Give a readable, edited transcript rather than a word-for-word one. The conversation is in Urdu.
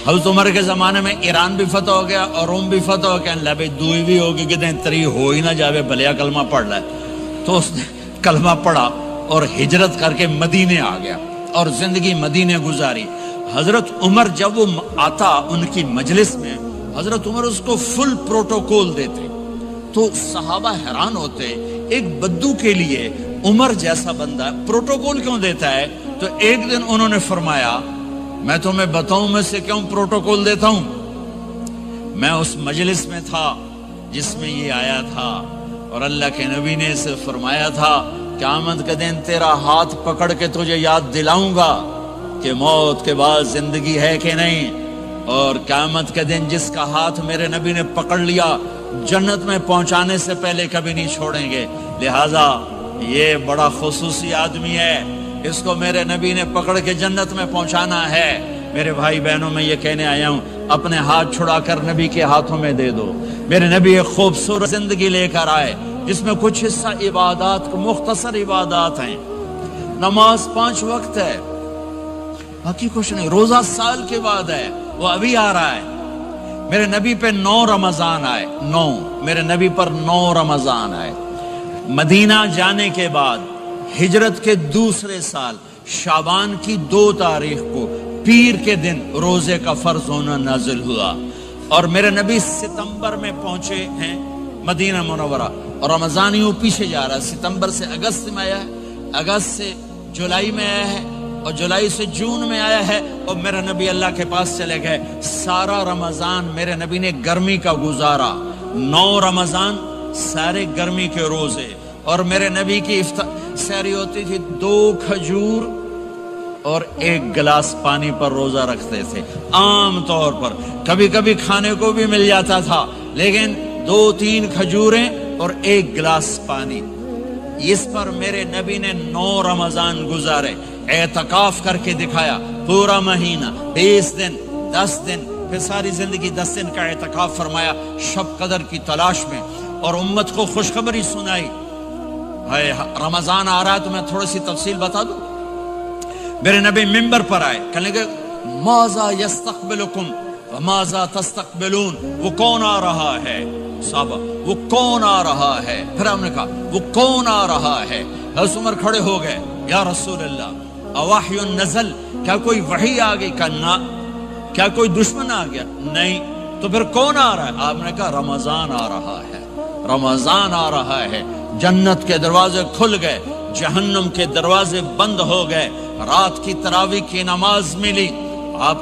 حضرت عمر کے زمانے میں ایران بھی فتح ہو گیا اور روم بھی فتح ہو گیا، اللہ بھائی دوئی بھی ہوگی کہ تری ہو ہی نہ جاوے بھلیا کلمہ پڑھ لائے، تو اس نے کلمہ پڑھا اور ہجرت کر کے مدینے آ گیا اور زندگی مدینے گزاری۔ حضرت عمر جب وہ آتا ان کی مجلس میں، حضرت عمر اس کو فل پروٹوکول دیتے، تو صحابہ حیران ہوتے، ایک بدو کے لیے عمر جیسا بندہ پروٹوکول کیوں دیتا ہے؟ تو ایک دن انہوں نے فرمایا میں تمہیں بتاؤں میں سے کیوں پروٹوکول دیتا ہوں؟ میں اس مجلس میں تھا جس میں یہ آیا تھا، اور اللہ کے نبی نے اسے فرمایا تھا قیامت کے دن تیرا ہاتھ پکڑ کے تجھے یاد دلاؤں گا کہ موت کے بعد زندگی ہے کہ نہیں، اور قیامت کے دن جس کا ہاتھ میرے نبی نے پکڑ لیا جنت میں پہنچانے سے پہلے کبھی نہیں چھوڑیں گے، لہٰذا یہ بڑا خصوصی آدمی ہے، اس کو میرے نبی نے پکڑ کے جنت میں پہنچانا ہے۔ میرے بھائی بہنوں میں یہ کہنے آیا ہوں اپنے ہاتھ چھڑا کر نبی کے ہاتھوں میں دے دو۔ میرے نبی ایک خوبصورت زندگی لے کر آئے جس میں کچھ حصہ عبادات، مختصر عبادات ہیں، نماز 5 وقت ہے، باقی کچھ نہیں، روزہ سال کے بعد ہے، وہ ابھی آ رہا ہے۔ میرے نبی پہ 9 رمضان آئے، 9 میرے نبی پر 9 رمضان آئے۔ مدینہ جانے کے بعد ہجرت کے دوسرے سال شعبان کی 2 تاریخ کو پیر کے دن روزے کا فرض ہونا نازل ہوا، اور میرے نبی ستمبر میں پہنچے ہیں مدینہ منورہ، اور رمضان یوں پیچھے جا رہا ہے، ستمبر سے اگست میں آیا ہے، اگست سے جولائی میں آیا ہے، اور جولائی سے جون میں آیا ہے، اور میرے نبی اللہ کے پاس چلے گئے۔ سارا رمضان میرے نبی نے گرمی کا گزارا، 9 رمضان سارے گرمی کے روزے، اور میرے نبی کی سحری ہوتی تھی 2 کھجور اور 1 گلاس پانی پر روزہ رکھتے تھے عام طور پر، کبھی کبھی کھانے کو بھی مل جاتا تھا، لیکن 2-3 کھجوریں اور 1 گلاس پانی، اس پر میرے نبی نے 9 رمضان گزارے، اعتکاف کر کے دکھایا، پورا مہینہ 20 دن 10 دن، پھر ساری زندگی 10 دن کا اعتکاف فرمایا شب قدر کی تلاش میں، اور امت کو خوشخبری سنائی۔ رمضان آ رہا ہے تو میں تھوڑی سی تفصیل بتا دوں۔ میرے نبی ممبر پر آئے، کہنے لگے ماذا یستقبلکم وماذا تستقبلون، وہ کون آ رہا ہے؟ صحابہ وہ کون آ رہا ہے؟ پھر ہم نے کہا وہ کون آ رہا ہے؟ حضرت عمر کھڑے ہو گئے، یا رسول اللہ اوحی نزل، کیا کوئی وحی آ گئی؟ کہا نہ۔ کیا کوئی دشمن آ گیا؟ نہیں۔ تو پھر کون آ رہا ہے؟ آپ نے کہا رمضان آ رہا ہے، رمضان آ رہا ہے، جنت کے دروازے کھل گئے، جہنم کے دروازے بند ہو گئے، رات کی تراویح کی نماز ملی، آپ